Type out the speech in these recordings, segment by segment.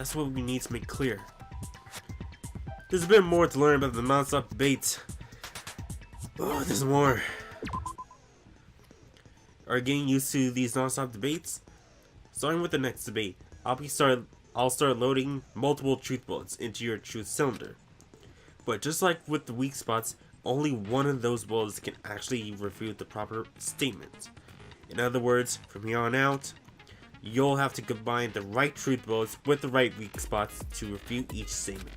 That's what we need to make clear. There's a bit more to learn about the non-stop debates. Oh, there's more. Are you getting used to these non-stop debates? Starting with the next debate, I'll start loading multiple truth bullets into your truth cylinder. But just like with the weak spots, only one of those bullets can actually refute the proper statement. In other words, from here on out, you'll have to combine the right truth bullets with the right weak spots to refute each statement.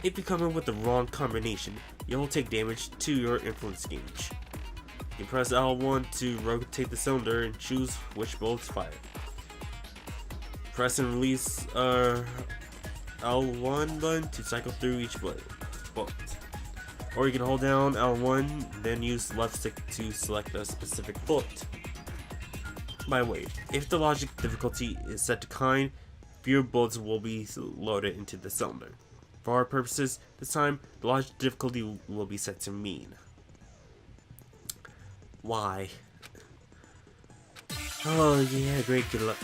If you come in with the wrong combination, you'll take damage to your influence gauge. You press L1 to rotate the cylinder and choose which bullets fire. Press and release L1 button to cycle through each bullet. Or you can hold down L1, then use left stick to select a specific bullet. By the way, if the logic difficulty is set to kind, fewer bullets will be loaded into the cylinder. For our purposes, this time, the logic difficulty will be set to mean. Why? Oh yeah, great, good luck.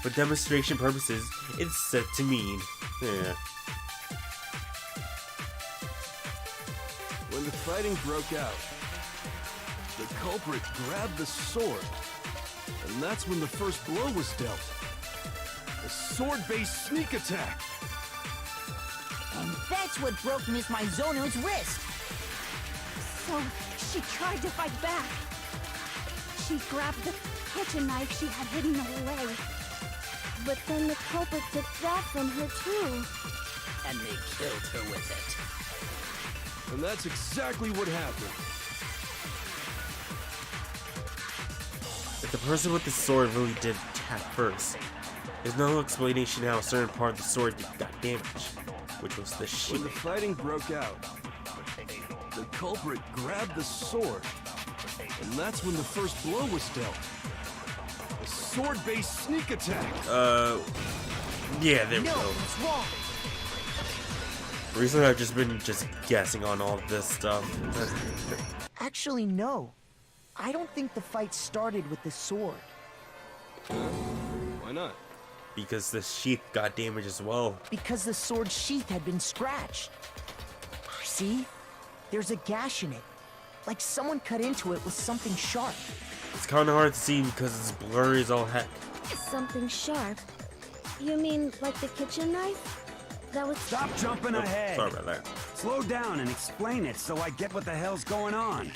For demonstration purposes, it's set to mean. Yeah. When the fighting broke out, the culprit grabbed the sword, and that's when the first blow was dealt. A sword-based sneak attack. And that's what broke Miss Maizono's wrist. So, she tried to fight back. She grabbed the kitchen knife she had hidden away. But then the culprit took that from her too. And they killed her with it. And that's exactly what happened. If the person with the sword really did attack first, there's no explanation how a certain part of the sword got damaged, which was the sheath. When the fighting broke out, the culprit grabbed the sword, and that's when the first blow was dealt. A sword-based sneak attack. Yeah, there we No, go. it's wrong. Recently, I've just been guessing on all of this stuff. Actually, no. I don't think the fight started with the sword. Why not? Because the sheath got damaged as well. Because the sword sheath had been scratched. See? There's a gash in it. Like someone cut into it with something sharp. It's kind of hard to see because it's blurry as all heck. Something sharp? You mean like the kitchen knife? That was... Stop jumping ahead. Sorry about that. Slow down and explain it so I get what the hell's going on.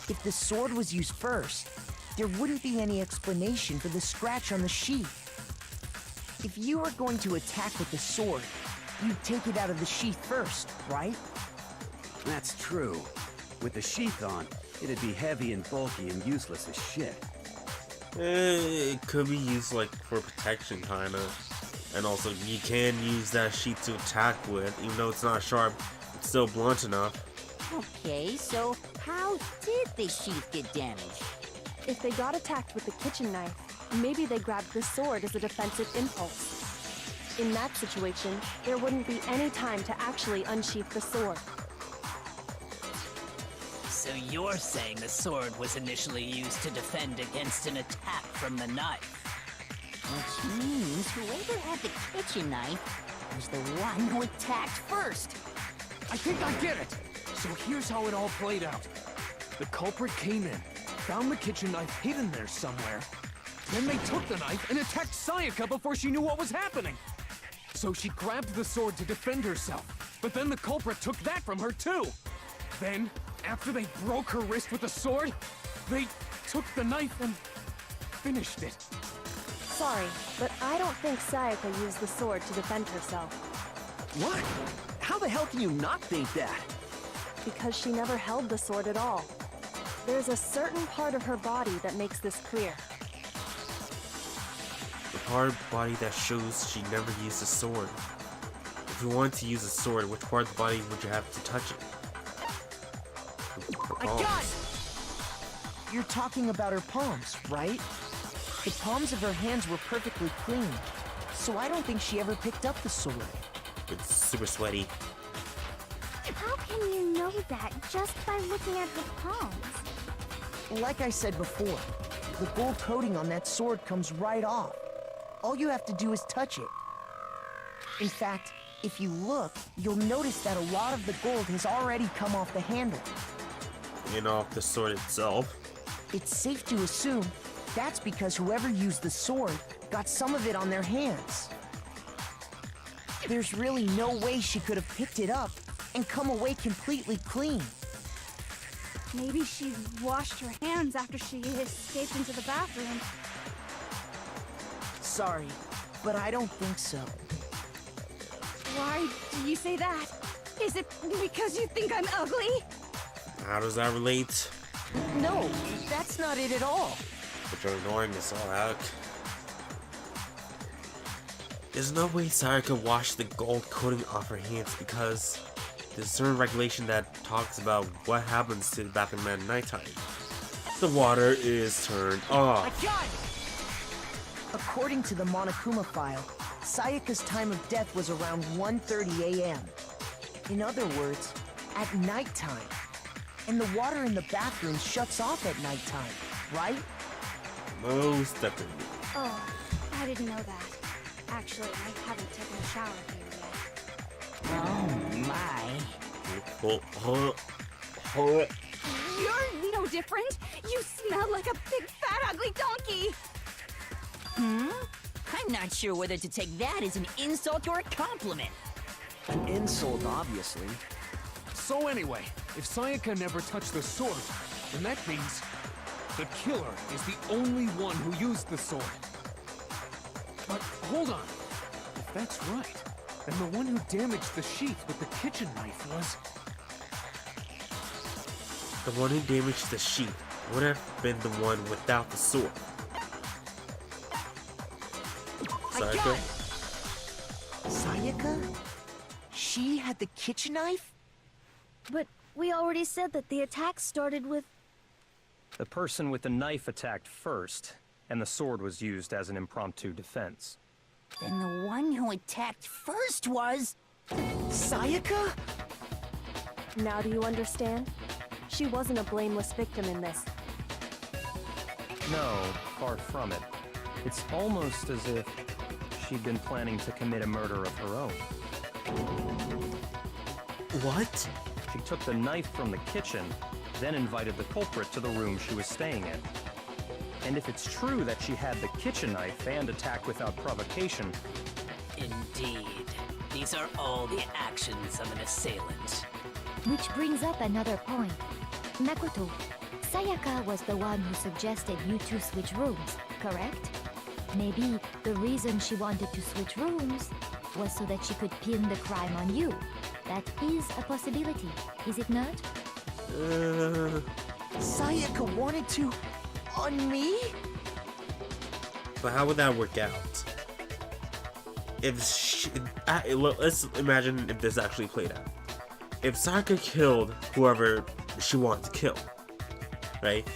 If the sword was used first, there wouldn't be any explanation for the scratch on the sheath. If you were going to attack with the sword, you'd take it out of the sheath first, right? That's true. With the sheath on, it'd be heavy and bulky and useless as shit. It could be used like for protection, kinda. And also, you can use that sheath to attack with, even though it's not sharp, it's still blunt enough. Okay, so how did the sheath get damaged? If they got attacked with the kitchen knife, maybe they grabbed the sword as a defensive impulse. In that situation, there wouldn't be any time to actually unsheath the sword. So you're saying the sword was initially used to defend against an attack from the knife? Which means whoever had the kitchen knife was the one who attacked first. I think I get it! So here's how it all played out. The culprit came in, found the kitchen knife hidden there somewhere. Then they took the knife and attacked Sayaka before she knew what was happening. So she grabbed the sword to defend herself, but then the culprit took that from her too. Then, after they broke her wrist with the sword, they took the knife and finished it. Sorry, but I don't think Sayaka used the sword to defend herself. What? How the hell can you not think that? Because she never held the sword at all. There's a certain part of her body that makes this clear. The part of the body that shows she never used a sword. If you wanted to use a sword, which part of the body would you have to touch it? Her I palms. got it! You're talking about her palms, right? The palms of her hands were perfectly clean, so I don't think she ever picked up the sword. It's super sweaty. How can you know that just by looking at her palms? Like I said before, the gold coating on that sword comes right off. All you have to do is touch it. In fact, if you look, you'll notice that a lot of the gold has already come off the handle. And off the sword itself. It's safe to assume that's because whoever used the sword got some of it on their hands. There's really no way she could have picked it up and come away completely clean. Maybe she washed her hands after she escaped into the bathroom. Sorry, but I don't think so. Why do you say that? Is it because you think I'm ugly? How does that relate? No, that's not it at all. But you're ignoring this all out. There's no way Sayaka washed the gold coating off her hands because there's a certain regulation that talks about what happens to the bathroom at nighttime. The water is turned off. According to the Monokuma file, Sayaka's time of death was around 1:30 a.m. In other words, at nighttime. And the water in the bathroom shuts off at nighttime, right? Most definitely. Oh, I didn't know that. Actually, I haven't taken a shower here yet. Oh my. You're no different. You smell like a big, fat, ugly donkey. I'm not sure whether to take that as an insult or a compliment. An insult, obviously. So anyway, if Sayaka never touched the sword, then that means the killer is the only one who used the sword. But hold on. If that's right, then the one who damaged the sheath with the kitchen knife was... The one who damaged the sheath would have been the one without the sword. Sayaka? Sayaka? She had the kitchen knife? But we already said that the attack started with... The person with the knife attacked first, and the sword was used as an impromptu defense. Then the one who attacked first was... Sayaka? Now do you understand? She wasn't a blameless victim in this. No, far from it. It's almost as if she'd been planning to commit a murder of her own. What? She took the knife from the kitchen, then invited the culprit to the room she was staying in. And if it's true that she had the kitchen knife and attacked without provocation... Indeed. These are all the actions of an assailant. Which brings up another point. Makoto, Sayaka was the one who suggested you two switch rooms, correct? Maybe the reason she wanted to switch rooms was so that she could pin the crime on you. That is a possibility, is it not? Sayaka wanted to... on me? But how would that work out? If she... let's imagine if this actually played out. If Sayaka killed whoever she wanted to kill, right?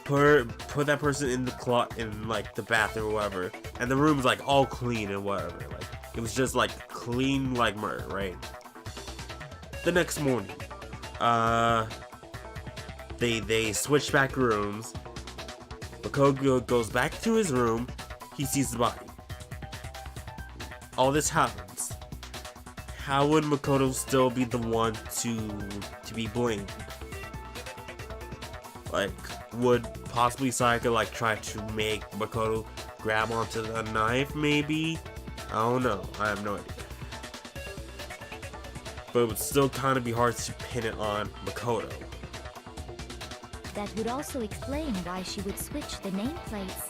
Put that person in like the bathroom or whatever, and the room's like all clean and whatever. Like it was just like clean like murder, right? The next morning, they switch back rooms. Makoto goes back to his room. He sees the body. All this happens. How would Makoto still be the one to be blamed? Like, would possibly Sayaka like try to make Makoto grab onto the knife? Maybe. I don't know. I have no idea. But it would still kind of be hard to pin it on Makoto. That would also explain why she would switch the nameplates.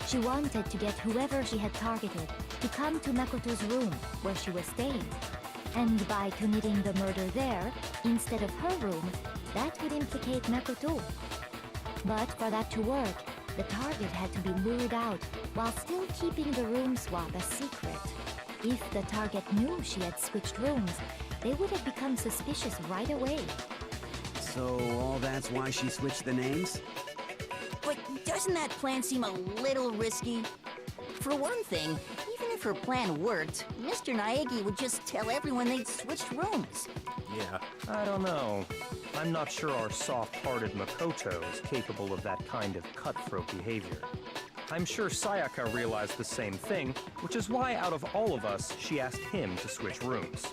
She wanted to get whoever she had targeted to come to Makoto's room where she was staying. And by committing the murder there, instead of her room, that would implicate Makoto. But for that to work, the target had to be lured out while still keeping the room swap a secret. If the target knew she had switched rooms, they would have become suspicious right away. So all that's why she switched the names? But doesn't that plan seem a little risky? For one thing, even if her plan worked, Mr. Naegi would just tell everyone they'd switched rooms. Yeah. I don't know. I'm not sure our soft-hearted Makoto is capable of that kind of cutthroat behavior. I'm sure Sayaka realized the same thing, which is why out of all of us, she asked him to switch rooms.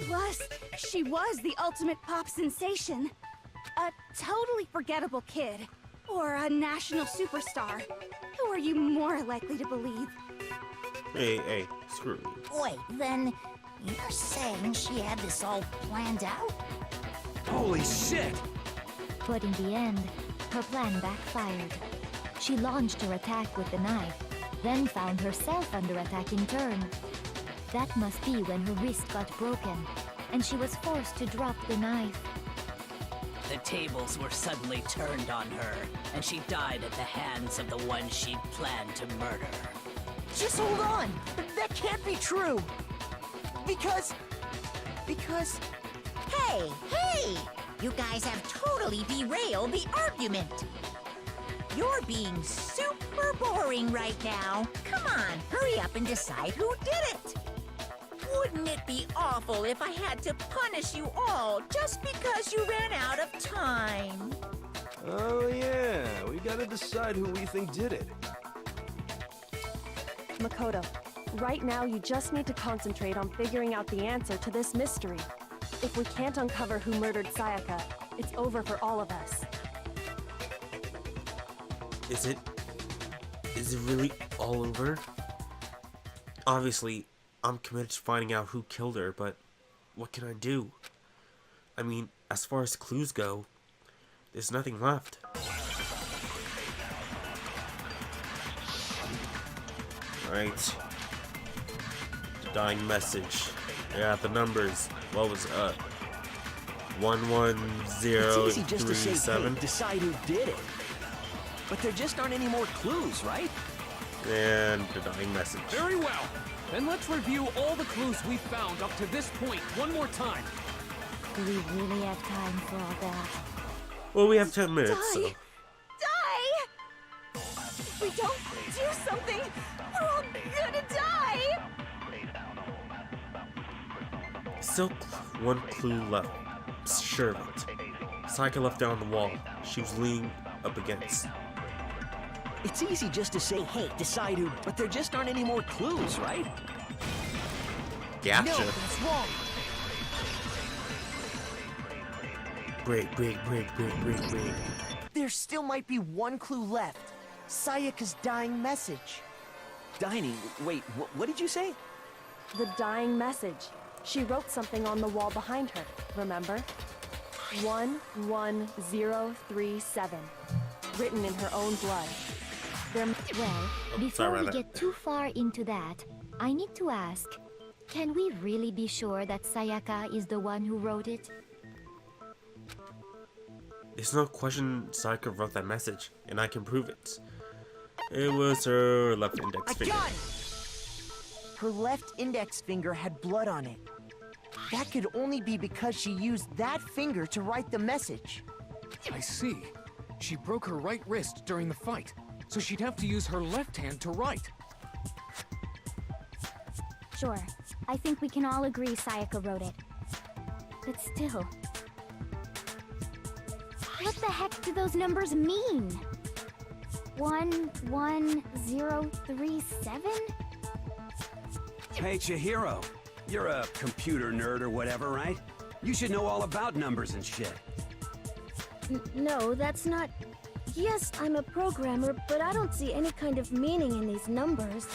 Plus, she was the ultimate pop sensation. A totally forgettable kid. Or a national superstar. Who are you more likely to believe? Hey, screw you. Wait, then you're saying she had this all planned out? Holy shit! But in the end, her plan backfired. She launched her attack with the knife, then found herself under attack in turn. That must be when her wrist got broken, and she was forced to drop the knife. The tables were suddenly turned on her, and she died at the hands of the one she'd planned to murder. Just hold on! That can't be true! Because... Hey! You guys have totally derailed the argument. You're being super boring right now. Come on, hurry up and decide who did it. Wouldn't it be awful if I had to punish you all just because you ran out of time? Oh yeah, we gotta decide who we think did it. Makoto, right now you just need to concentrate on figuring out the answer to this mystery. If we can't uncover who murdered Sayaka, it's over for all of us. Is it really all over? Obviously, I'm committed to finding out who killed her, but what can I do? I mean, as far as clues go, there's nothing left. Alright. Dying message. Yeah, the numbers. What was 11037? It's easy just to say, hey, decide who did it. But there just aren't any more clues, right? And the dying message. Very well. Then let's review all the clues we've found up to this point one more time. Do we really have time for all that? Well, we have 10 minutes, so... Die! If we don't do something, we're all gonna die! Still one clue left. Sure of it. Sayaka left down the wall. She was leaning up against. It's easy just to say, hey, decide who... But there just aren't any more clues, right? Gotcha. No, that's wrong. Break. There still might be one clue left. Sayaka's dying message. Dining? Wait, what did you say? The dying message. She wrote something on the wall behind her, remember? 11037. Written in her own blood. Well, before we get too far into that, I need to ask, can we really be sure that Sayaka is the one who wrote it? There's no question Sayaka wrote that message, and I can prove it. It was her left index finger. I got it! Her left index finger had blood on it. That could only be because she used that finger to write the message. I see. She broke her right wrist during the fight, so she'd have to use her left hand to write. Sure. I think we can all agree Sayaka wrote it. But still... What the heck do those numbers mean? 11037? Hey, Chihiro. You're a computer nerd or whatever, right? You should know all about numbers and shit. No, that's not... Yes, I'm a programmer, but I don't see any kind of meaning in these numbers.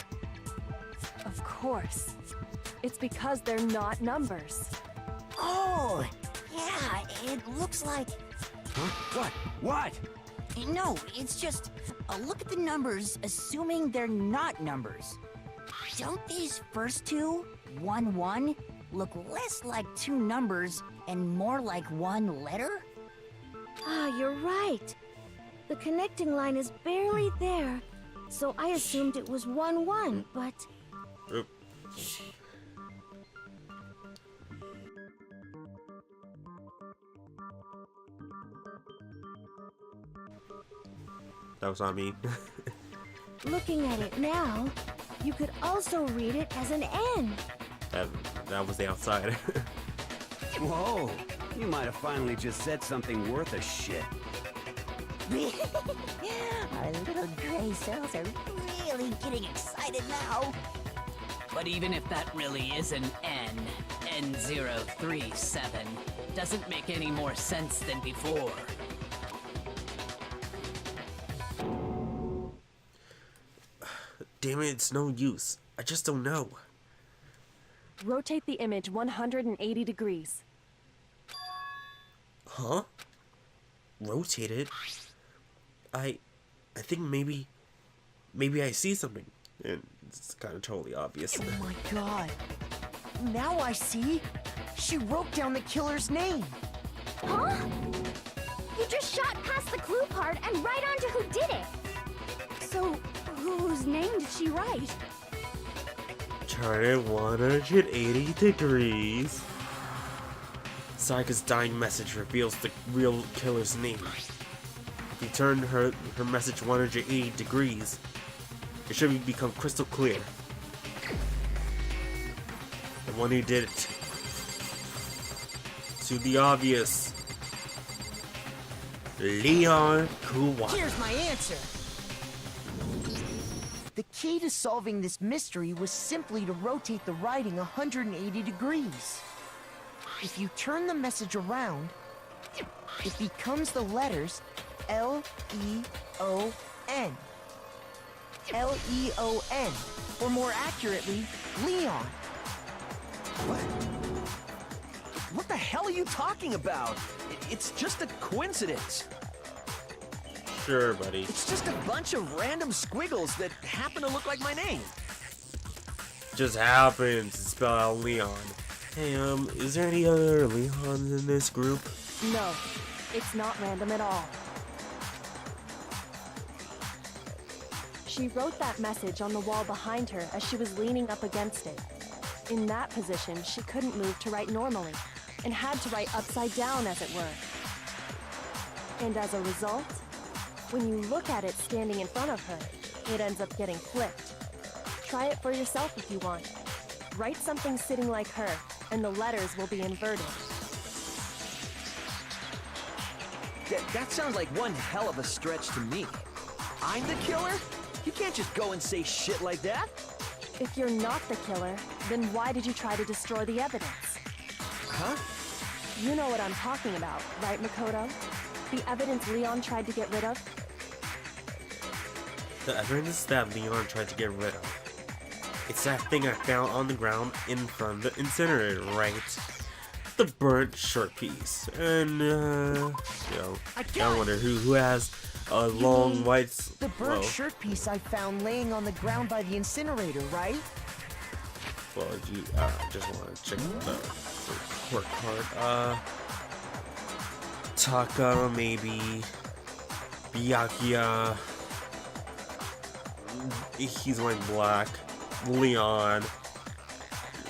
Of course. It's because they're not numbers. Oh, yeah, it looks like... Huh? What? No, it's just... look at the numbers, assuming they're not numbers. Don't these first two, 1-1, look less like two numbers and more like one letter? Ah, you're right. The connecting line is barely there, so I assumed it was 1-1, but... Oop. That was on me. Looking at it now, you could also read it as an N. That was the outside. Whoa, You might have finally just said something worth a shit. Our little gray cells are really getting excited now. But even if that really is an N037, doesn't make any more sense than before. Damn it, it's no use. I just don't know. Rotate the image 180 degrees. Huh? Rotate it? I think maybe I see something. And it's kind of totally obvious. Oh my god. Now I see. She wrote down the killer's name. Huh? You just shot past the clue part and right on to who did it. So, whose name did she write? Turn it 180 degrees. Sayaka's dying message reveals the real killer's name. If you turn her message 180 degrees, it should become crystal clear. The one who did it. To the obvious. Leon Kuwa. Here's my answer. The key to solving this mystery was simply to rotate the writing 180 degrees. If you turn the message around, it becomes the letters L-E-O-N. L-E-O-N, or more accurately, Leon. What the hell are you talking about? It's just a coincidence. Sure, buddy. It's just a bunch of random squiggles that happen to look like my name. Just happens to spell out Leon. Hey, is there any other Leons in this group? No, it's not random at all. She wrote that message on the wall behind her as she was leaning up against it. In that position, she couldn't move to write normally, and had to write upside down, as it were. And as a result, when you look at it standing in front of her, it ends up getting flipped. Try it for yourself if you want. Write something sitting like her, and the letters will be inverted. That sounds like one hell of a stretch to me. I'm the killer? You can't just go and say shit like that. If you're not the killer, then why did you try to destroy the evidence? Huh? You know what I'm talking about, right, Makoto? The evidence Leon tried to get rid of? The evidence that Leon tried to get rid of. It's that thing I found on the ground in front of the incinerator, right? The burnt shirt piece. And, I wonder who has a long white... The burnt shirt piece I found laying on the ground by the incinerator, right? Well, you just want to check the report card. Taka, maybe. Byakuya. He's wearing black. Leon.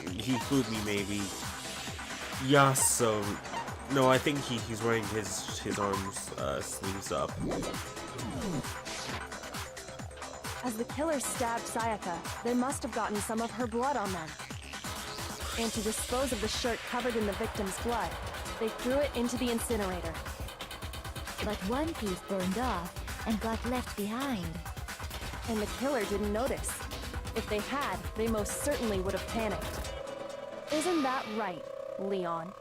Hifumi, maybe. Yaso. No, I think he's wearing his arms sleeves up. As the killer stabbed Sayaka, they must have gotten some of her blood on them. And to dispose of the shirt covered in the victim's blood, they threw it into the incinerator. But one piece burned off and got left behind. And the killer didn't notice. If they had, they most certainly would have panicked. Isn't that right, Leon?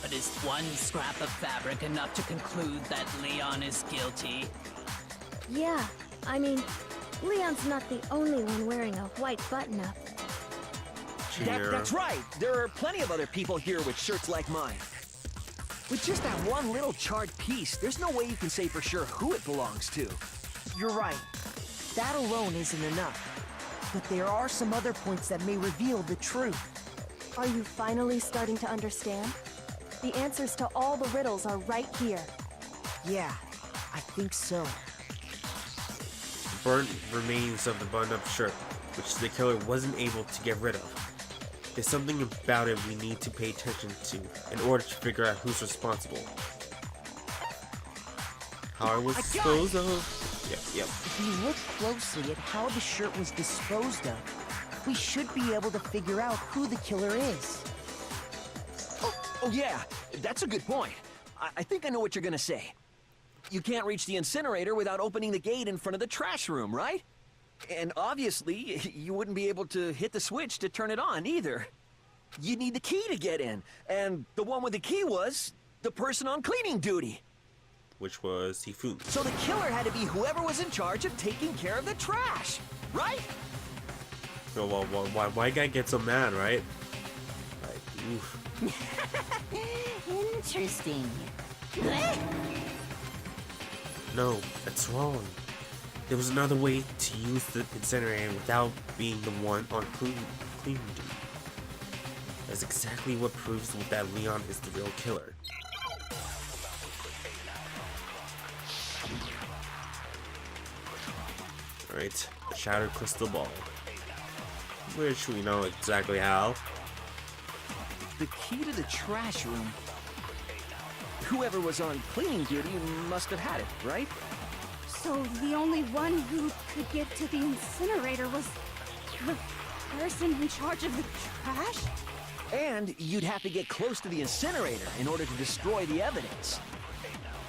But is one scrap of fabric enough to conclude that Leon is guilty? Yeah, I mean, Leon's not the only one wearing a white button-up. That's right. There are plenty of other people here with shirts like mine. With just that one little charred piece, there's no way you can say for sure who it belongs to. You're right. That alone isn't enough. But there are some other points that may reveal the truth. Are you finally starting to understand? The answers to all the riddles are right here. Yeah, I think so. Burnt remains of the button-up shirt, which the killer wasn't able to get rid of. There's something about it we need to pay attention to in order to figure out who's responsible. How it was disposed of? Yep. If you look closely at how the shirt was disposed of, we should be able to figure out who the killer is. Oh yeah, that's a good point. I think I know what you're gonna say. You can't reach the incinerator without opening the gate in front of the trash room, right? And obviously, you wouldn't be able to hit the switch to turn it on either. You'd need the key to get in, and the one with the key was the person on cleaning duty. Which was Hifumi. So the killer had to be whoever was in charge of taking care of the trash, right? So, why guy get so mad, right? Like, oof. Interesting. No, that's wrong. There was another way to use the incinerator without being the one on cleaning duty. That's exactly what proves that Leon is the real killer. Alright, a shattered crystal ball. Which we know exactly how. The key to the trash room. Whoever was on cleaning duty must have had it, right? So the only one who could get to the incinerator was the person in charge of the trash? And you'd have to get close to the incinerator in order to destroy the evidence.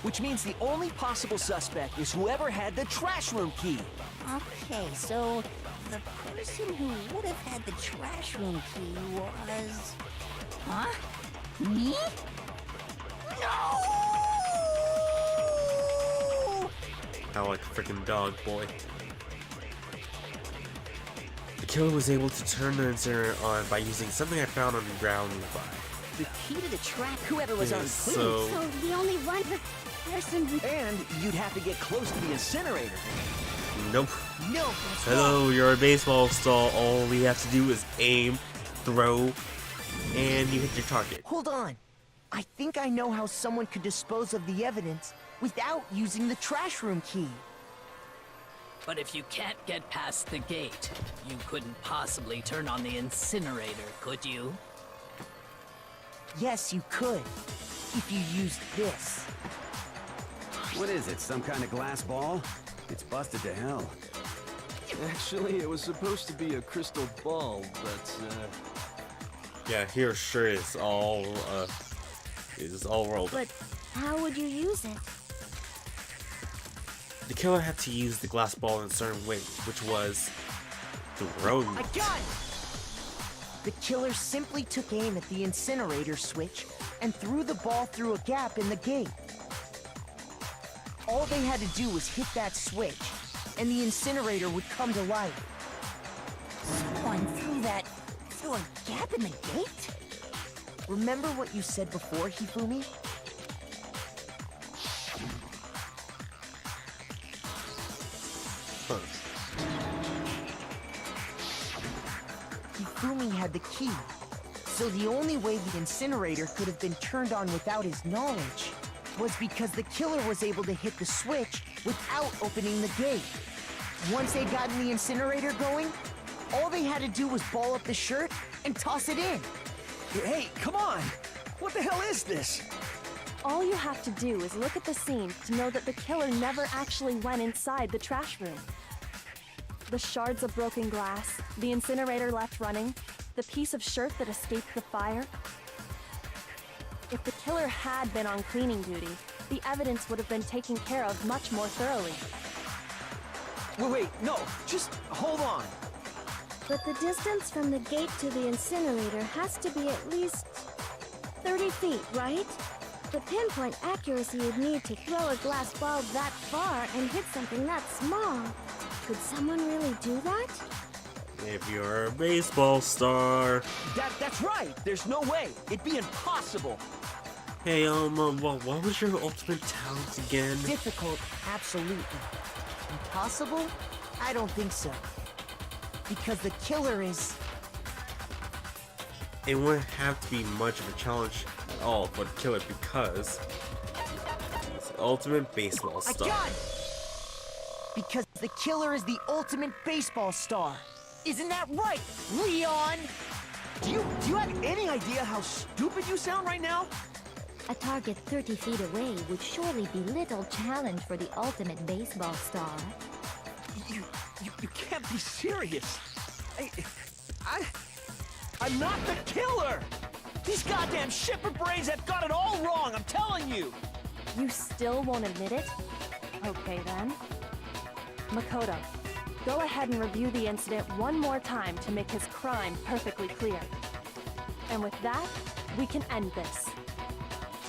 Which means the only possible suspect is whoever had the trash room key. Okay, so the person who would have had the trash room key was... Huh? Me? No! How like a freaking dog, boy. The killer was able to turn the incinerator on by using something I found on the ground nearby. The key to the track, whoever was on Yes, cleaning. So the only one, the person who... And you'd have to get close to the incinerator. Nope. No, that's Hello, you're a baseball star. All we have to do is aim, throw, and you hit your target. Hold on. I think I know how someone could dispose of the evidence without using the trash room key. But if you can't get past the gate, you couldn't possibly turn on the incinerator, could you? Yes, you could. If you used this. What is it, some kind of glass ball? It's busted to hell. Actually, it was supposed to be a crystal ball, but, Yeah, here sure is all rolled. But how would you use it? The killer had to use the glass ball in a certain way, which was throwing I it. got it! The killer simply took aim at the incinerator switch and threw the ball through a gap in the gate. All they had to do was hit that switch, and the incinerator would come to life. Someone through a gap in the gate? Remember what you said before, Hifumi? Huh. Hifumi had the key, so the only way the incinerator could have been turned on without his knowledge was because the killer was able to hit the switch without opening the gate. Once they got the incinerator going, all they had to do was ball up the shirt and toss it in. Hey, come on! What the hell is this? All you have to do is look at the scene to know that the killer never actually went inside the trash room. The shards of broken glass, the incinerator left running, the piece of shirt that escaped the fire. If the killer had been on cleaning duty, the evidence would have been taken care of much more thoroughly. Wait, no, just hold on. But the distance from the gate to the incinerator has to be at least 30 feet, right? The pinpoint accuracy you'd need to throw a glass ball that far and hit something that small. Could someone really do that? If you're a baseball star. That's right. There's no way. It'd be impossible. Hey, what was your ultimate talent again? Difficult, absolutely. Impossible? I don't think so. Because the killer is... It wouldn't have to be much of a challenge at all for the killer because he's the ultimate baseball I star. got it! Because the killer is the ultimate baseball star. Isn't that right, Leon? Do you have any idea how stupid you sound right now? A target 30 feet away would surely be little challenge for the ultimate baseball star. You can't be serious. I'm not the killer! These goddamn shipper brains have got it all wrong, I'm telling you! You still won't admit it? Okay then. Makoto, go ahead and review the incident one more time to make his crime perfectly clear. And with that, we can end this.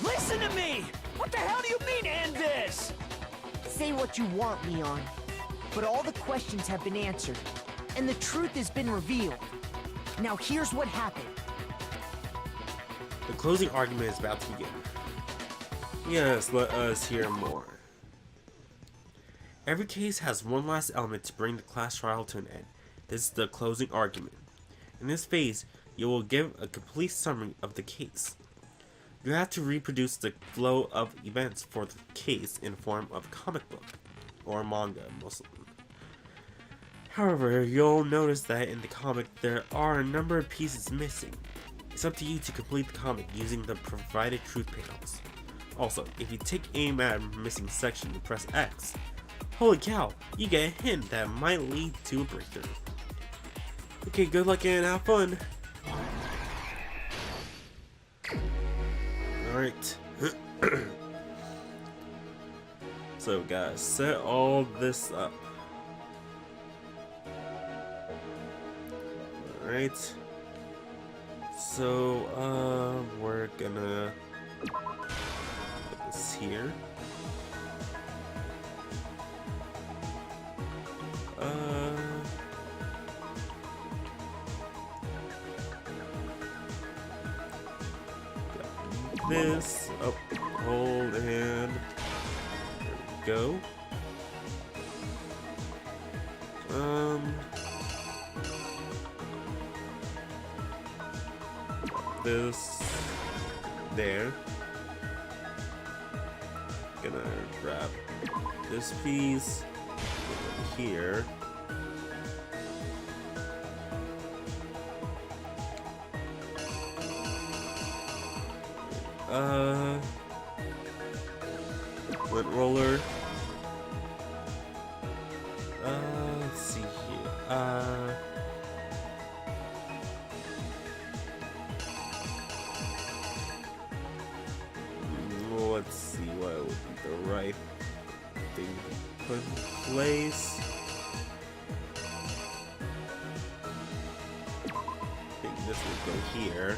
Listen to me! What the hell do you mean, end this? Say what you want, Leon, but all the questions have been answered, and the truth has been revealed. Now here's what happened. The closing argument is about to begin. Yes, let us hear more. Every case has one last element to bring the class trial to an end. This is the closing argument. In this phase, you will give a complete summary of the case. You have to reproduce the flow of events for the case in form of a comic book, or manga mostly. However, you'll notice that in the comic there are a number of pieces missing. It's up to you to complete the comic using the provided truth panels. Also, if you take aim at a missing section and press X, holy cow, you get a hint that might lead to a breakthrough. Okay, good luck and have fun! Alright. So guys, set all this up. Alright. So, we're gonna put this here. Got this up, hold, and there we go. This there. Gonna grab this piece here. Lint roller. Let's see here. Let's see what would be the right thing to put in place. I think this will go here.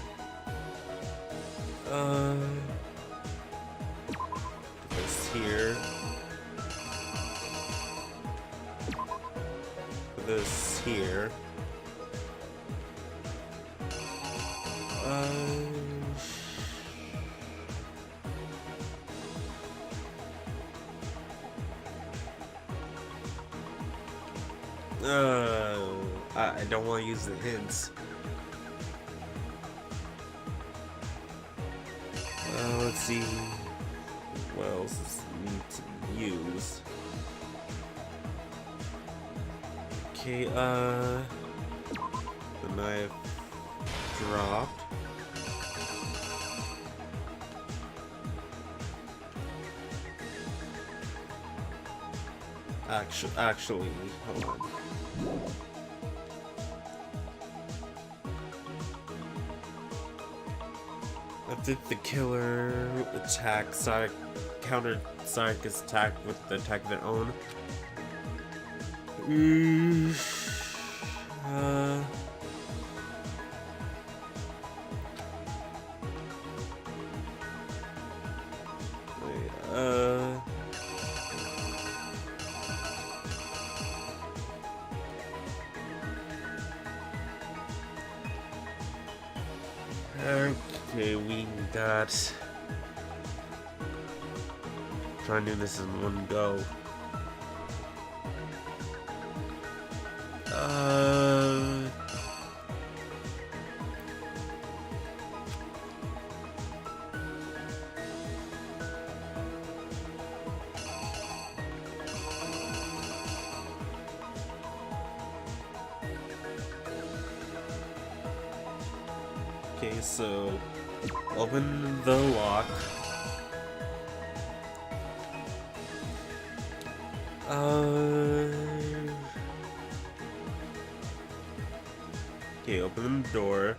This here. This here. I don't want to use the hints. Let's see what else is need to use. Okay, the knife dropped. Actually, hold on. I think the killer attack Sonic countered Sonic's attack with the attack of their own. Okay, we got. Trying to do this in one go. Okay, so open the lock. Okay, Okay, open the door.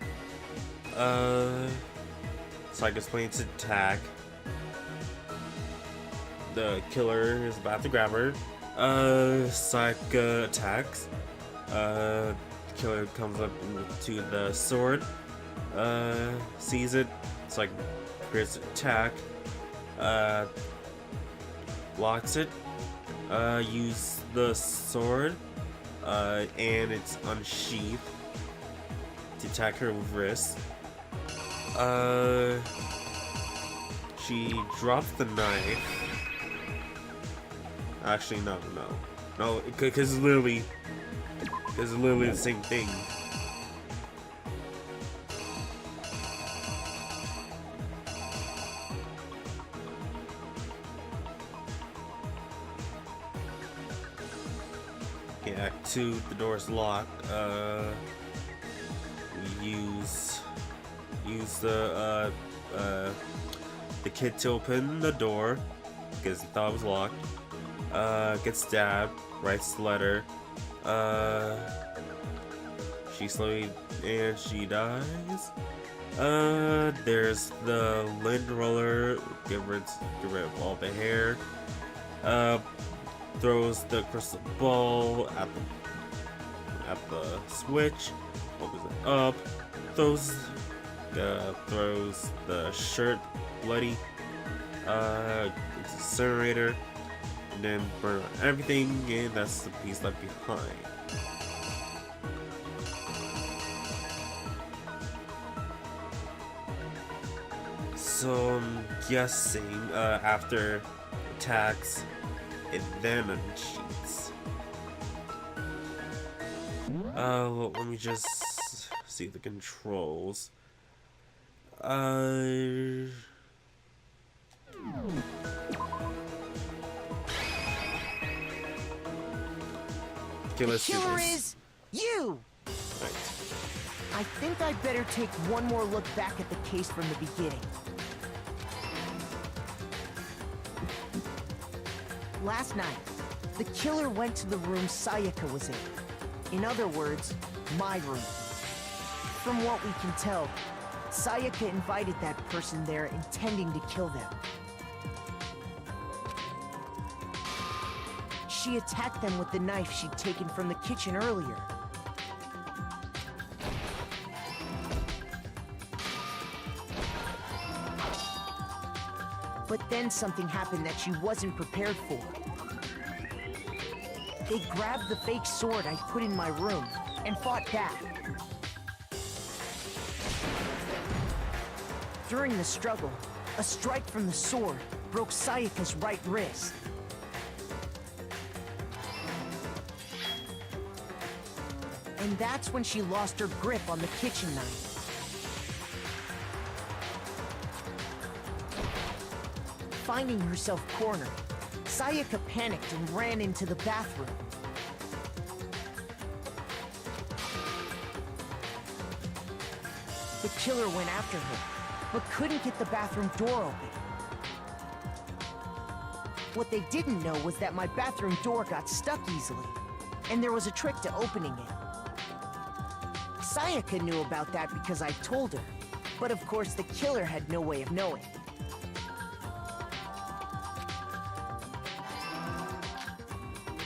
Sayaka's planning to attack. The killer is about to grab her. Sayaka attacks. The killer comes up to the sword. Sees it. Sayaka prepares to attack. Blocks it. Use the sword. And it's unsheathed to attack her with wrist. She drops the knife. Actually, no, because it's literally the same thing. Okay, Act 2, the door's locked. We use the kid to open the door because he thought it was locked. Gets stabbed, writes the letter. She slowly and she dies. There's the lint roller. Get rid of all the hair. Throws the crystal ball at the switch. Opens it up. Throws the shirt bloody. Incinerator. And then burn out everything, and that's the piece left behind. So I'm guessing after attacks, it then unsheaths. Let me just see the controls. Okay, let's do Killer this. is you! Right. I think I'd better take one more look back at the case from the beginning. Last night, the killer went to the room Sayaka was in. In other words, my room. From what we can tell, Sayaka invited that person there intending to kill them. She attacked them with the knife she'd taken from the kitchen earlier. But then something happened that she wasn't prepared for. They grabbed the fake sword I put in my room and fought back. During the struggle, a strike from the sword broke Sayaka's right wrist. And that's when she lost her grip on the kitchen knife. Finding herself cornered, Sayaka panicked and ran into the bathroom. The killer went after her, but couldn't get the bathroom door open. What they didn't know was that my bathroom door got stuck easily, and there was a trick to opening it. Sayaka knew about that because I told her, but of course the killer had no way of knowing.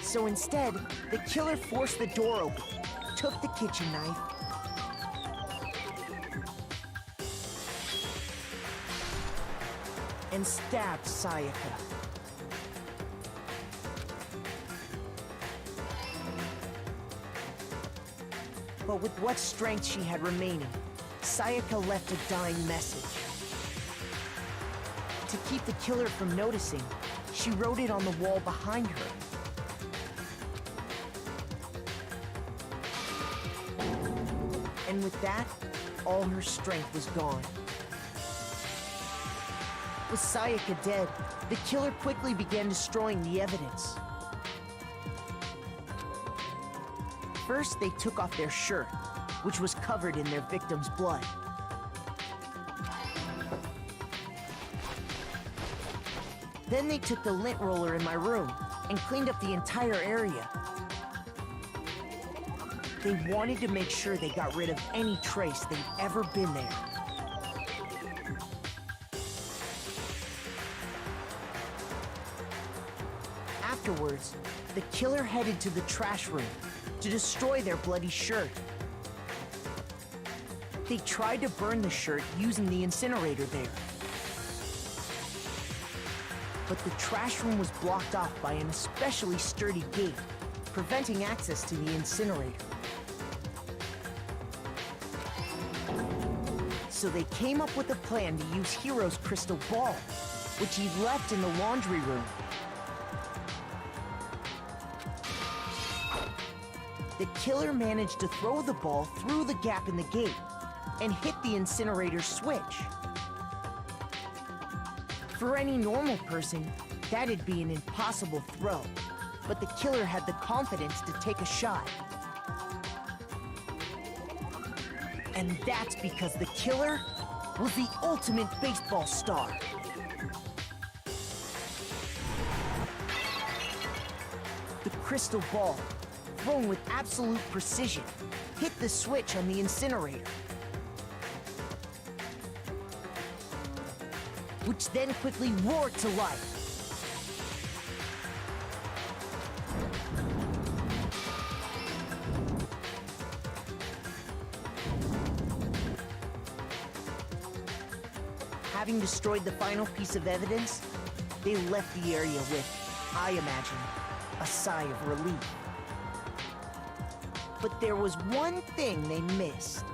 So instead, the killer forced the door open, took the kitchen knife, and stabbed Sayaka. But with what strength she had remaining, Sayaka left a dying message. To keep the killer from noticing, she wrote it on the wall behind her. And with that, all her strength was gone. With Sayaka dead, the killer quickly began destroying the evidence. First, they took off their shirt, which was covered in their victim's blood. Then they took the lint roller in my room and cleaned up the entire area. They wanted to make sure they got rid of any trace they'd ever been there. Afterwards, the killer headed to the trash room to destroy their bloody shirt. They tried to burn the shirt using the incinerator there. But the trash room was blocked off by an especially sturdy gate, preventing access to the incinerator. So they came up with a plan to use Hiro's crystal ball, which he left in the laundry room. The killer managed to throw the ball through the gap in the gate and hit the incinerator switch. For any normal person, that'd be an impossible throw, but the killer had the confidence to take a shot. And that's because the killer was the ultimate baseball star. The crystal ball, thrown with absolute precision, hit the switch on the incinerator, which then quickly roared to life. Having destroyed the final piece of evidence, they left the area with, I imagine, a sigh of relief. But there was one thing they missed.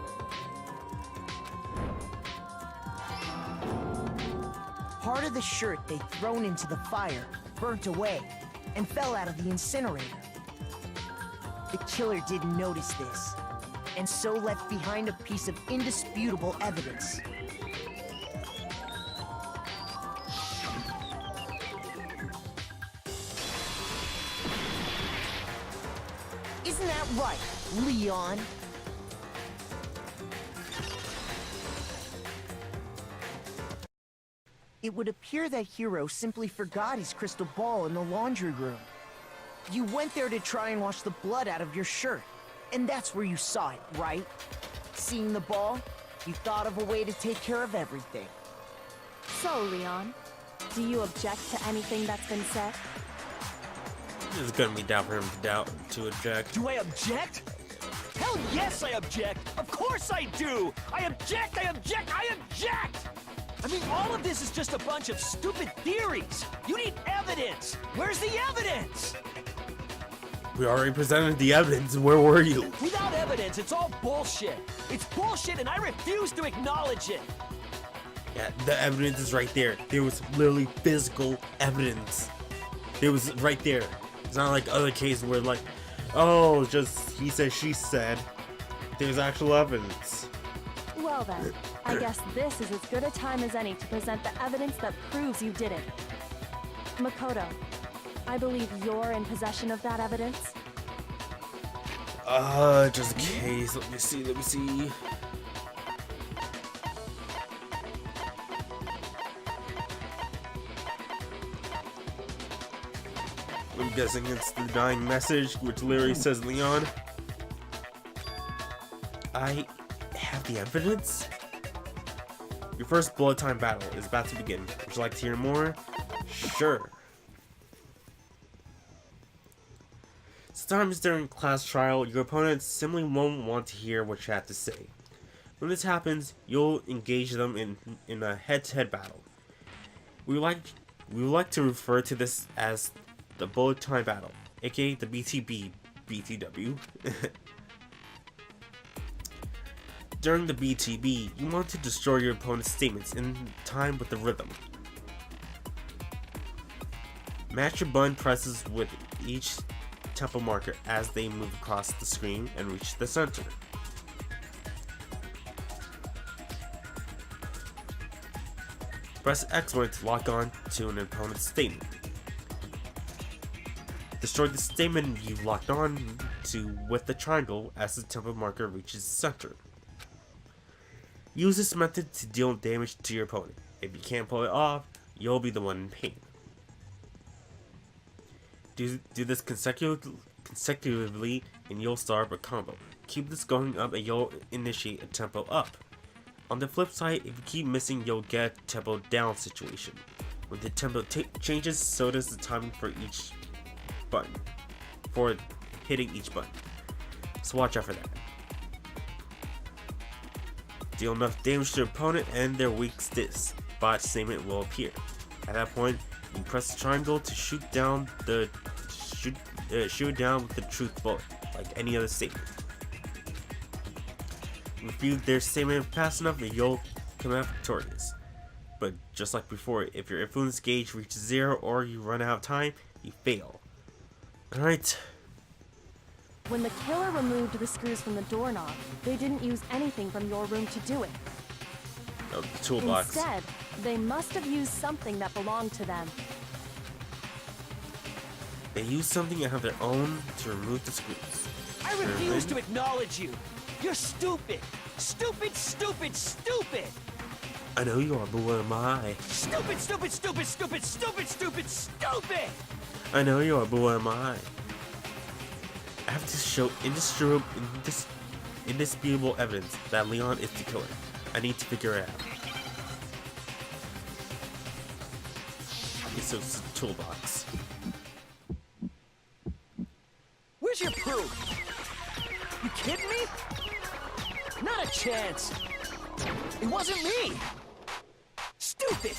Part of the shirt they'd thrown into the fire burnt away and fell out of the incinerator. The killer didn't notice this, and so left behind a piece of indisputable evidence. Isn't that right, Leon? It would appear that Hiro simply forgot his crystal ball in the laundry room. You went there to try and wash the blood out of your shirt, and that's where you saw it, right? Seeing the ball, you thought of a way to take care of everything. So, Leon, do you object to anything that's been said? It's gonna be down for him to object. Do I object? Hell yes, I object! Of course I do! I object! I object! I object! I mean, all of this is just a bunch of stupid theories! You need evidence! Where's the evidence? We already presented the evidence. Where were you? Without evidence, it's all bullshit! It's bullshit and I refuse to acknowledge it! Yeah, the evidence is right there. There was literally physical evidence. It was right there. It's not like other cases where like, oh, just he said, she said. There's actual evidence. Well then, I guess this is as good a time as any to present the evidence that proves you did it. Makoto, I believe you're in possession of that evidence? Just in case. Let me see. I'm guessing it's the dying message, which literally says, Leon, I have the evidence? Your first bullet time battle is about to begin. Would you like to hear more? Sure. Sometimes during class trial, your opponent simply won't want to hear what you have to say. When this happens, you'll engage them in a head-to-head battle. We would like to refer to this as the bullet time battle, aka the BTW. During the BTB, you want to destroy your opponent's statements in time with the rhythm. Match your button presses with each tempo marker as they move across the screen and reach the center. Press X to lock on to an opponent's statement. Destroy the statement you've locked on to with the triangle as the tempo marker reaches the center. Use this method to deal damage to your opponent. If you can't pull it off, you'll be the one in pain. Do this consecutively and you'll start a combo. keep this going up and you'll initiate a tempo up. On the flip side, if you keep missing, you'll get a tempo down situation. When the tempo changes, so does the timing for each button, for hitting each button. So watch out for that. Deal enough damage to the opponent and their weak spot statement will appear. At that point, you press the triangle to shoot down with the truth bullet, like any other statement. If you their statement fast enough, you'll come out victorious. But just like before, if your influence gauge reaches 0 or you run out of time, you fail. Alright. When the killer removed the screws from the doorknob, they didn't use anything from your room to do it. Oh, the toolbox. Instead, they must have used something that belonged to them. They use something of their own to remove the screws. I refuse to acknowledge you. You're stupid. Stupid, stupid, stupid. I know you are, but what am I? Stupid, stupid, stupid, stupid, stupid, stupid, stupid. I know you are, but what am I? I have to show indisputable evidence that Leon is the killer. I need to figure it out. Okay, so it's a toolbox. Where's your proof? You kidding me? Not a chance. It wasn't me. Stupid.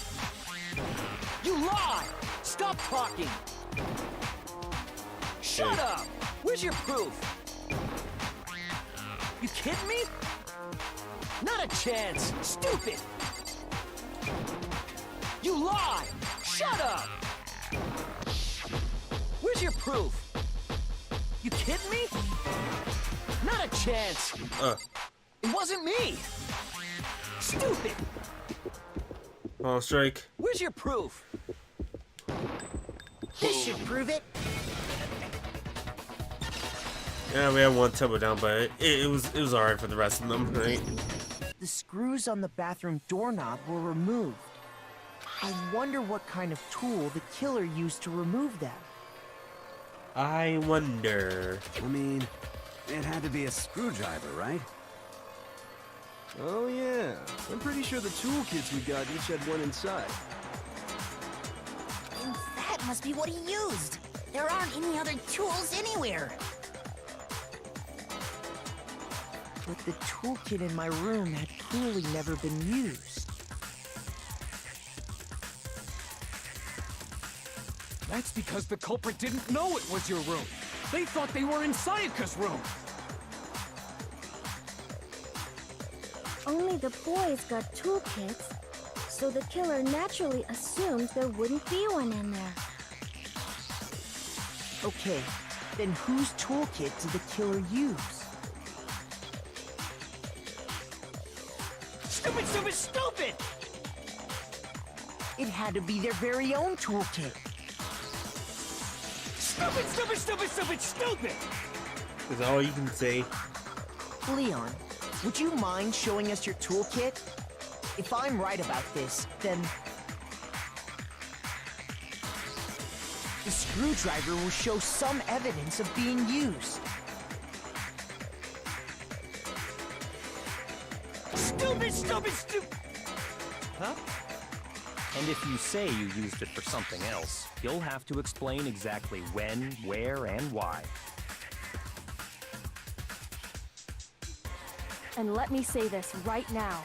You lie. Stop talking. Shut up. Where's your proof? You kidding me? Not a chance. Stupid. You lie. Shut up. Where's your proof? You kidding me? Not a chance. It wasn't me. Stupid. Oh, strike. Where's your proof? This should prove it. Yeah, we had one tempo down, but it was alright for the rest of them, right? The screws on the bathroom doorknob were removed. I wonder what kind of tool the killer used to remove them. I wonder. I mean, it had to be a screwdriver, right? Oh yeah, I'm pretty sure the toolkits we got each had one inside. And that must be what he used. There aren't any other tools anywhere. But the toolkit in my room had clearly never been used. That's because the culprit didn't know it was your room. They thought they were in Sayaka's room. Only the boys got toolkits, so the killer naturally assumed there wouldn't be one in there. Okay, then whose toolkit did the killer use? Stupid, stupid, stupid! It had to be their very own toolkit. Stupid, stupid, stupid, stupid, stupid! Is that all you can say? Leon, would you mind showing us your toolkit? If I'm right about this, then the screwdriver will show some evidence of being used. Stupid, stupid, stupid! Huh? And if you say you used it for something else, you'll have to explain exactly when, where, and why. And let me say this right now.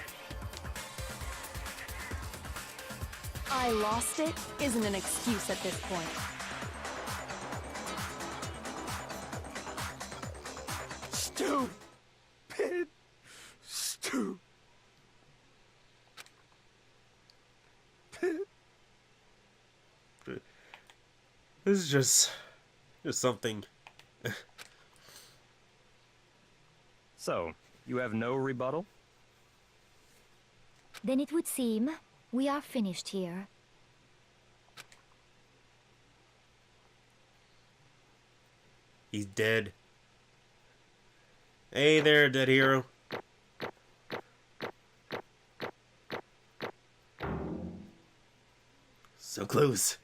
I lost it isn't an excuse at this point. Stupid. Stupid. This is just something. So, you have no rebuttal? Then it would seem we are finished here. He's dead. Hey there, dead hero. So close.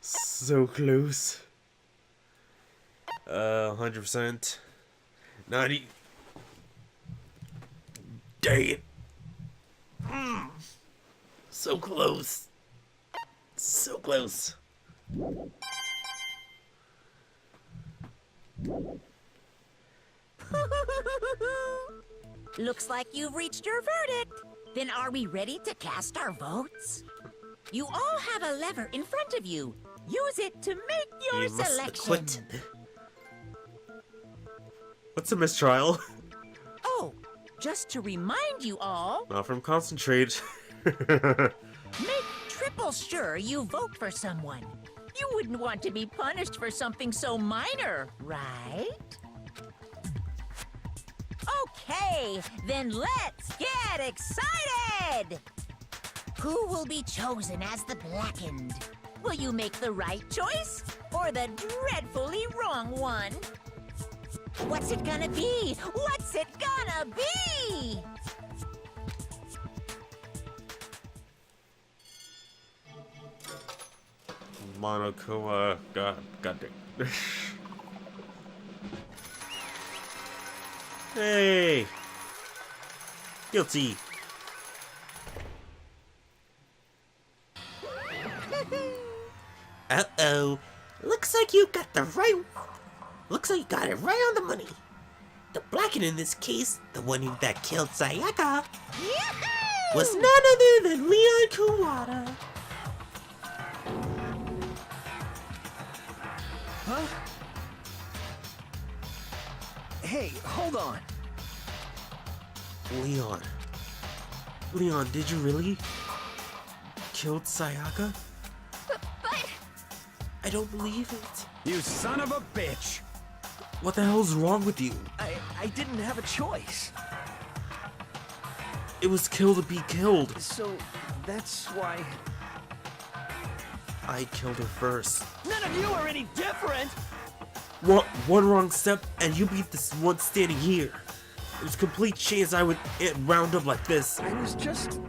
So close. 100%. 90. Dang it. So close. So close. Looks like you've reached your verdict. Then are we ready to cast our votes? You all have a lever in front of you. Use it to make your You must selection. acquit. What's a mistrial? Oh, just to remind you all, Not from concentrate. make triple sure you vote for someone. You wouldn't want to be punished for something so minor, right? Okay, then let's get excited! Who will be chosen as the Blackened? Will you make the right choice or the dreadfully wrong one? What's it gonna be? What's it gonna be? Monokuma. God dang. Hey! Guilty. Uh-oh. Looks like you got it right on the money. The Blackened in this case, the one that killed Sayaka, was none other than Leon Kuwata. Huh? Hey, hold on. Leon, did you really killed Sayaka? But... I don't believe it. You son of a bitch! What the hell's wrong with you? I didn't have a choice. It was kill to be killed. So, that's why... I killed her first. None of you are any different! One wrong step and you beat this one standing here. It was a complete chance I would round up like this. I was just...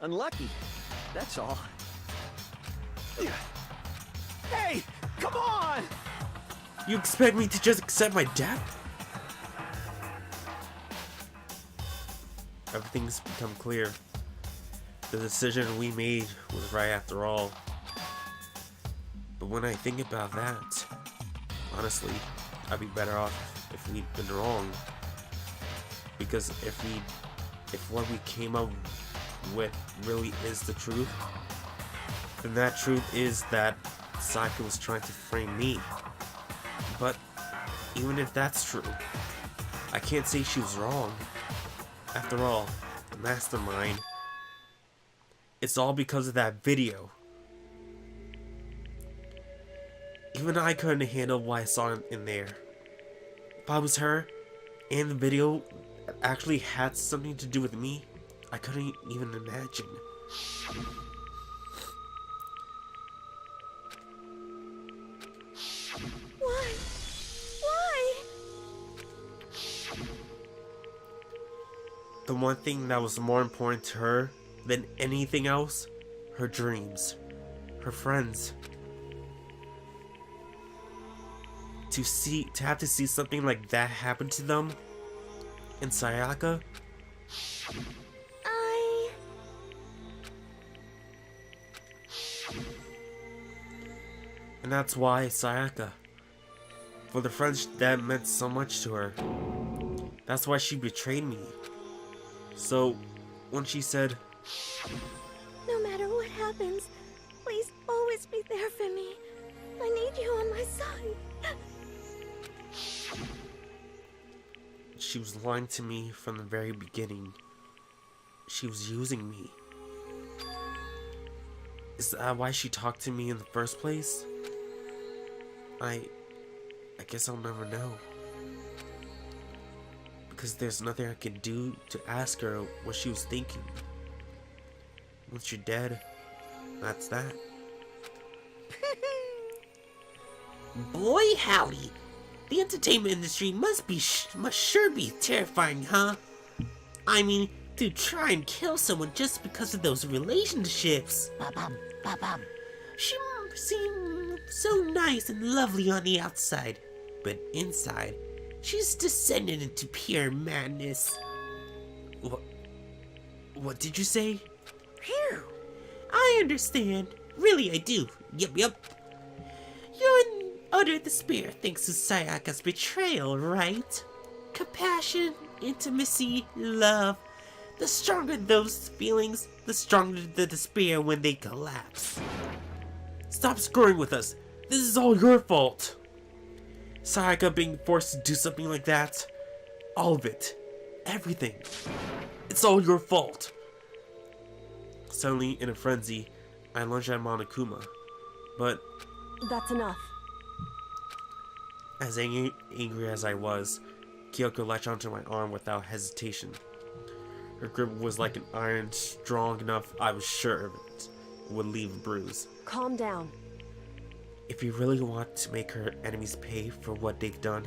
unlucky. That's all. Hey! Come on! You expect me to just accept my death? Everything's become clear. The decision we made was right after all. But when I think about that, honestly, I'd be better off if we'd been wrong. Because if what we came up with really is the truth, then that truth is that Sayaka was trying to frame me. But even if that's true, I can't say she was wrong. After all, the mastermind, it's all because of that video. Even I couldn't handle what I saw in there. If I was her, and the video actually had something to do with me, I couldn't even imagine. Why? Why? The one thing that was more important to her than anything else, her dreams, her friends. To have to see something like that happen to them, and Sayaka. And that's why Sayaka, for the friends that meant so much to her, that's why she betrayed me. So, when she said, No matter what happens, please always be there for me. I need you on my side. she was lying to me from the very beginning. She was using me. Is that why she talked to me in the first place? I guess I'll never know. Because there's nothing I can do to ask her what she was thinking. Once you're dead, that's that. Boy howdy! The entertainment industry must sure be terrifying, huh? I mean, to try and kill someone just because of those relationships. Ba-bum, ba-bum. She seemed so nice and lovely on the outside, but inside, she's descended into pure madness. What did you say? Phew. I understand. Really, I do. Yep. You're in utter despair thanks to Sayaka's betrayal, right? Compassion, intimacy, love. The stronger those feelings, the stronger the despair when they collapse. Stop screwing with us. This is all your fault. Sayaka being forced to do something like that. All of it. Everything. It's all your fault. Suddenly, in a frenzy, I lunged at Monokuma. But That's enough. as angry as I was, Kyoko latched onto my arm without hesitation. Her grip was like an iron, strong enough I was sure of it would leave a bruise. Calm down. If you really want to make her enemies pay for what they've done,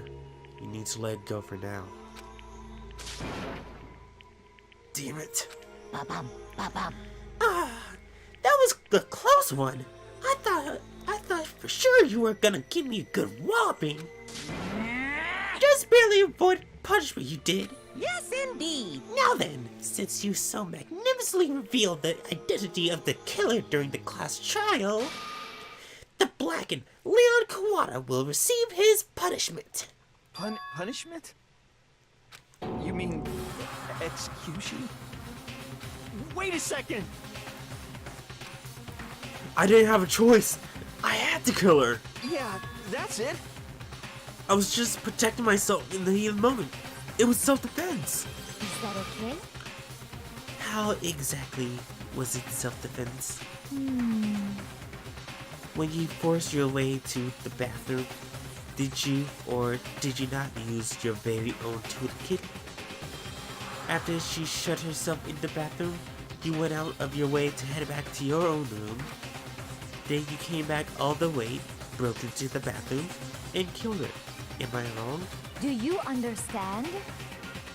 you need to let go for now. Damn it. Ba-bum, ba-bum. That was a close one. I thought for sure you were gonna give me a good whopping. Just barely avoid punishment, you did. Yes, indeed. Now then, since you so magnificently revealed the identity of the killer during the class trial, the blackened Leon Kawada will receive his punishment. Punishment? You mean execution? Wait a second! I didn't have a choice. I had to kill her. Yeah, that's it. I was just protecting myself in the heat of the moment. It was self-defense. Is that okay? How exactly was it self-defense? When you forced your way to the bathroom, did you or did you not use your very own toolkit? After she shut herself in the bathroom, you went out of your way to head back to your own room. Then you came back all the way, broke into the bathroom, and killed her. Am I wrong? Do you understand?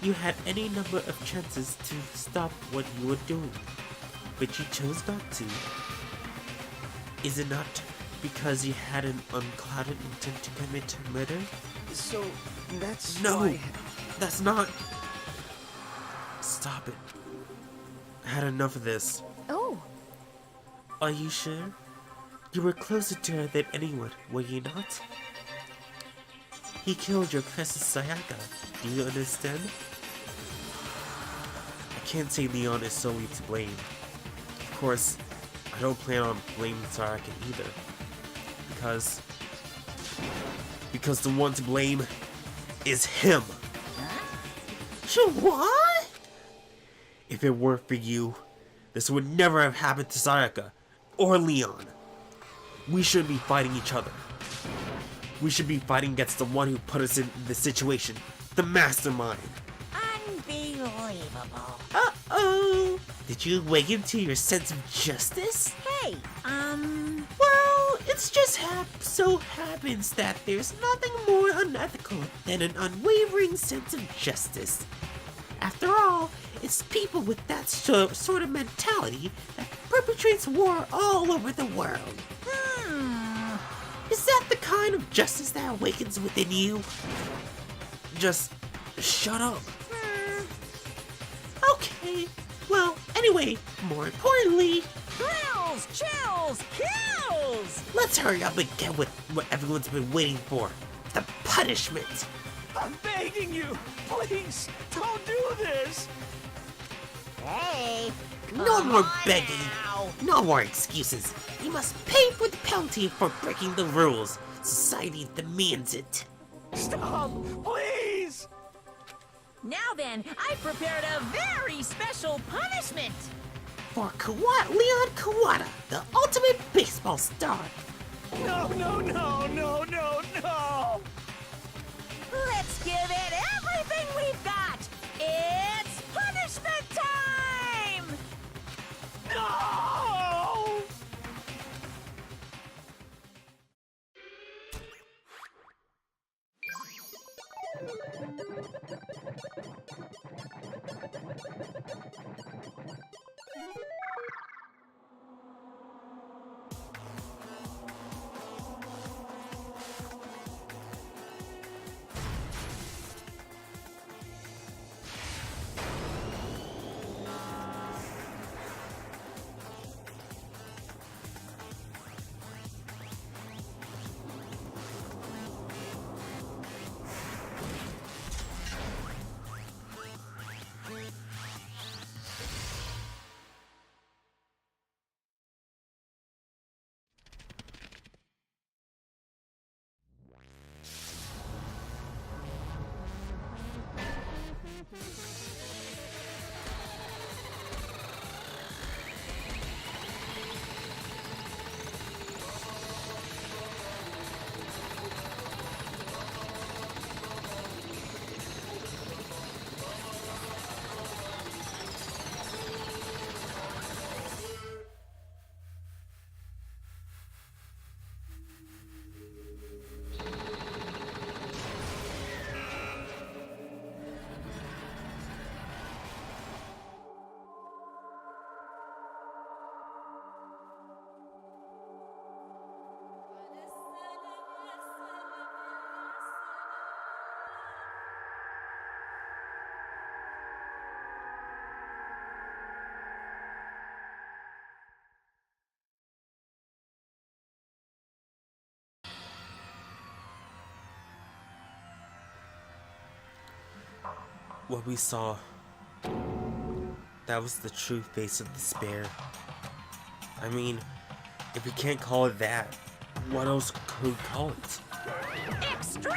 You had any number of chances to stop what you were doing, but you chose not to. Is it not because you had an unclouded intent to commit murder? So, that's No, why... that's not. Stop it. I had enough of this. Oh, Are you sure? You were closer to her than anyone, were you not? He killed your precious Sayaka. Do you understand? I can't say Leon is solely to blame. Of course, I don't plan on blaming Sayaka either. Because the one to blame is him. What? If it weren't for you, this would never have happened to Sayaka or Leon. We shouldn't be fighting each other. We should be fighting against the one who put us in this situation, the mastermind. Unbelievable. Uh-oh! Did you awaken to your sense of justice? Hey, Well, it's just so happens that there's nothing more unethical than an unwavering sense of justice. After all, it's people with that sort of mentality that perpetrates war all over the world. Is that the kind of justice that awakens within you? Just shut up. Okay, well, anyway, more importantly, thrills, chills, kills! let's hurry up and get with what everyone's been waiting for. The punishment. I'm begging you! Please, don't do this! Hey, No more on begging. now. No more excuses. You must pay for the penalty for breaking the rules. Society demands it. Stop! Please! Now then, I prepared a very special punishment. For Leon Kawada, the ultimate baseball star. No, no, no, no, no, no! Let's give it everything we've got. It's punishment time! No! what we saw, that was the true face of despair. I mean, if we can't call it that, what else could we call it? Extreme!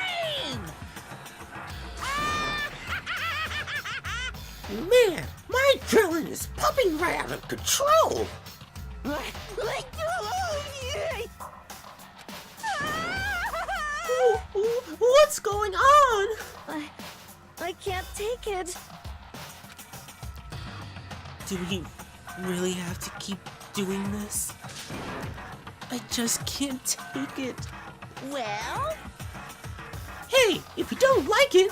Man, my adrenaline is pumping right out of control! What's going on? I can't take it. Do we really have to keep doing this? I just can't take it. Well? Hey, if you don't like it,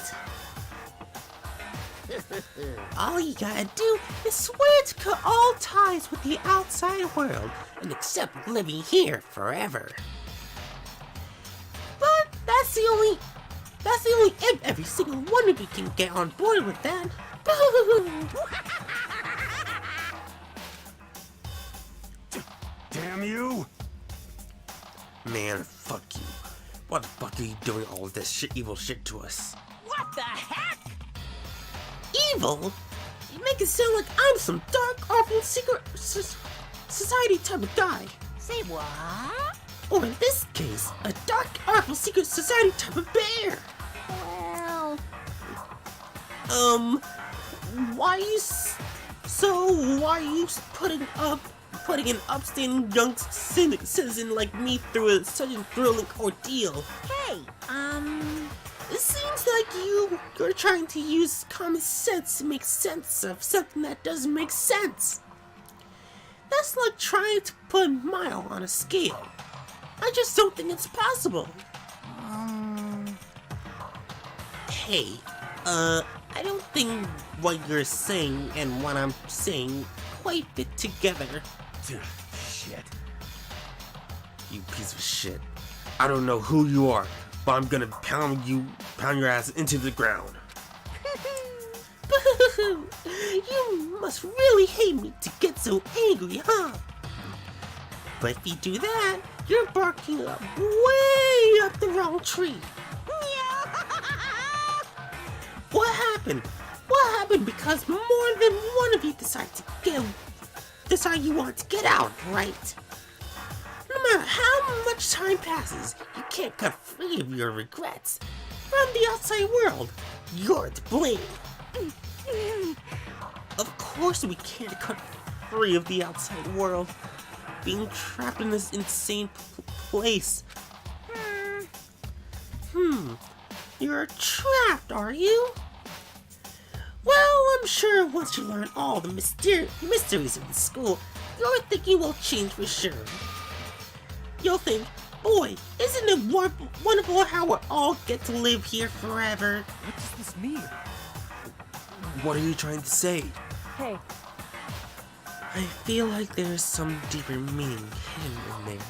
all you gotta do is swear to cut all ties with the outside world and accept living here forever. But that's the only if every single one of you can get on board with that. Damn you! Man, fuck you. What the fuck are you doing all of this evil shit to us? What the heck? Evil? You make it sound like I'm some dark, awful secret society type of guy. Say what? Or in this case, a dark, awful secret society type of bear. Well, Why are you putting an upstanding young citizen like me through such a thrilling ordeal? Hey, It seems like you're trying to use common sense to make sense of something that doesn't make sense. That's like trying to put a mile on a scale. I just don't think it's possible. Hey, I don't think what you're saying and what I'm saying quite fit together. Shit. You piece of shit. I don't know who you are, but I'm gonna pound your ass into the ground. You must really hate me to get so angry, huh? But if you do that, you're barking up way up the wrong tree. What happened? What happened because more than one of you decide you want to get out, right? No matter how much time passes, you can't cut free of your regrets. From the outside world, you're to blame. Of course we can't cut free of the outside world. Being trapped in this insane place. You're trapped, are you? Well, I'm sure once you learn all the mysteries of the school, your thinking will change for sure. You'll think, boy, isn't it wonderful how we all get to live here forever? What does this mean? What are you trying to say? Hey, I feel like there's some deeper meaning hidden in there.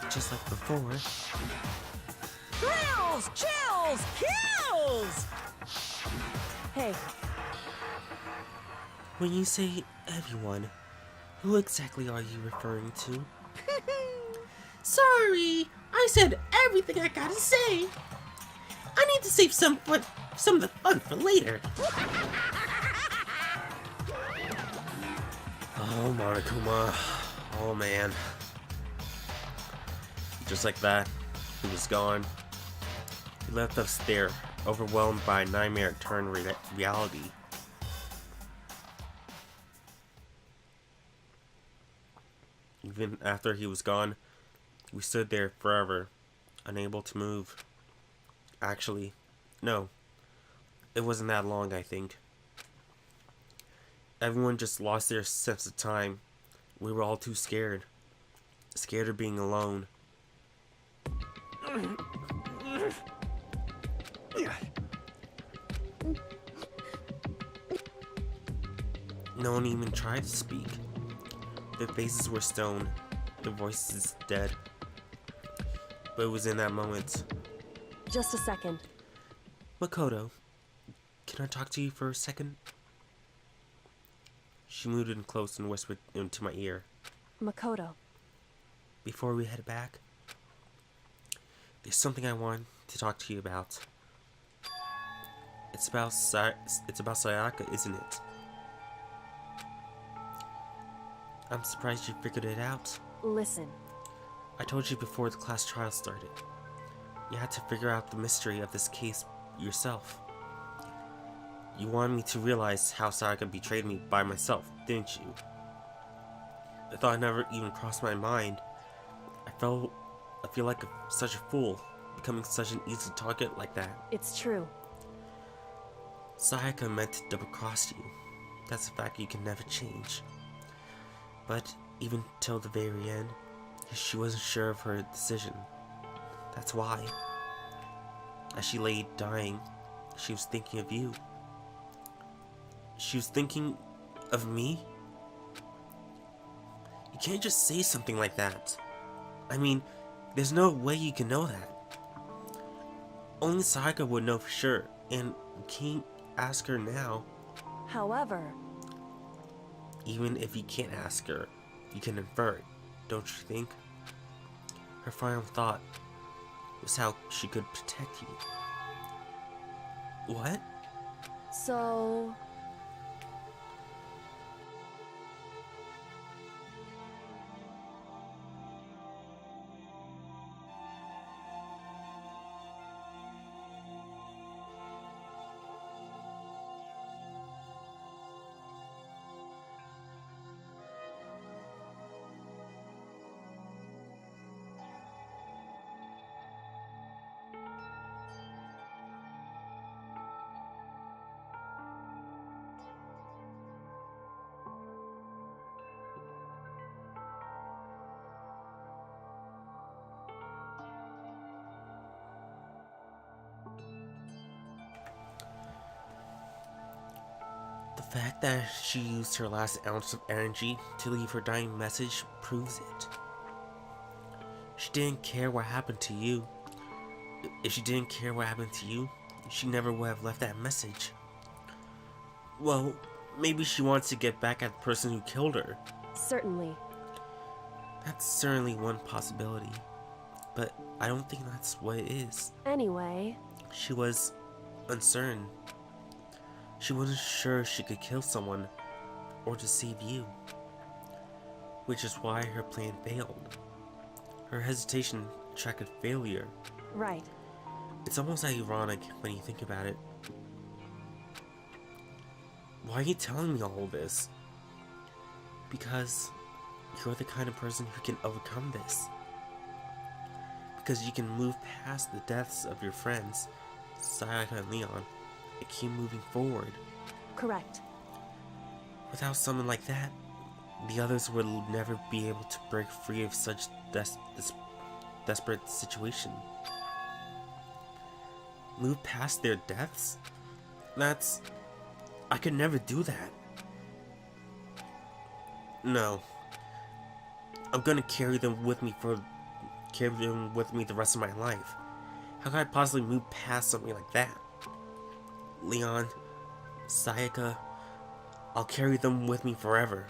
Just like before. Thrills, chills, kills! hey, When you say everyone, who exactly are you referring to? Sorry, I said everything I gotta say. I need to save some of the fun for later. Oh, Monokuma. Oh, man. Just like that, he was gone. He left us there, overwhelmed by a nightmare turned reality. Even after he was gone, we stood there forever, unable to move. Actually, no. It wasn't that long, I think. Everyone just lost their sense of time. We were all too scared. Scared of being alone. No one even tried to speak. Their faces were stone, their voices dead. But it was in that moment. just a second. Makoto, can I talk to you for a second? She moved in close and whispered into my ear. Makoto. Before we head back, there's something I want to talk to you about. It's about Sayaka, isn't it? I'm surprised you figured it out. Listen, I told you before the class trial started. You had to figure out the mystery of this case yourself. You wanted me to realize how Sayaka betrayed me by myself, didn't you? The thought never even crossed my mind. I feel like such a fool, becoming such an easy target like that. it's true. Sayaka meant to double-cross you. That's a fact you can never change. But even till the very end, she wasn't sure of her decision. That's why. As she lay dying, she was thinking of you. She was thinking of me? You can't just say something like that. I mean, there's no way you can know that. Only Sayaka would know for sure, and you can't ask her now. However, Even if you can't ask her, you can infer it, don't you think? Her final thought was how she could protect you. What? so... The fact that she used her last ounce of energy to leave her dying message proves it. She didn't care what happened to you. If she didn't care what happened to you, she never would have left that message. Well, maybe she wants to get back at the person who killed her. Certainly. That's certainly one possibility, but I don't think that's what it is. Anyway, She was uncertain. She wasn't sure she could kill someone or to save you, which is why her plan failed. Her hesitation attracted failure. right. It's almost ironic when you think about it. Why are you telling me all this? Because you're the kind of person who can overcome this. Because you can move past the deaths of your friends, Sayaka and Leon, and keep moving forward. Correct. Without someone like that, the others would never be able to break free of such this desperate situation. Move past their deaths? I could never do that. No. I'm gonna carry them with me the rest of my life. How could I possibly move past something like that? Leon, Sayaka, I'll carry them with me forever.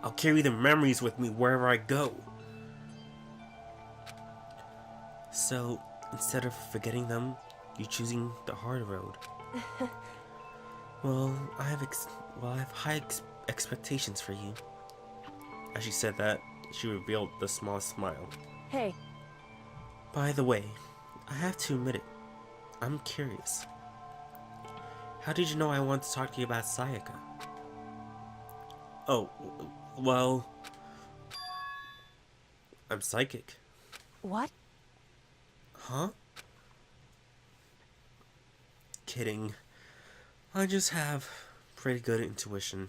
I'll carry their memories with me wherever I go. So, instead of forgetting them, you're choosing the hard road. Well, I have high expectations for you. As she said that, she revealed the smallest smile. Hey, By the way, I have to admit it. I'm curious. How did you know I wanted to talk to you about Sayaka? Oh, well... I'm psychic. what? Huh? Kidding. I just have pretty good intuition.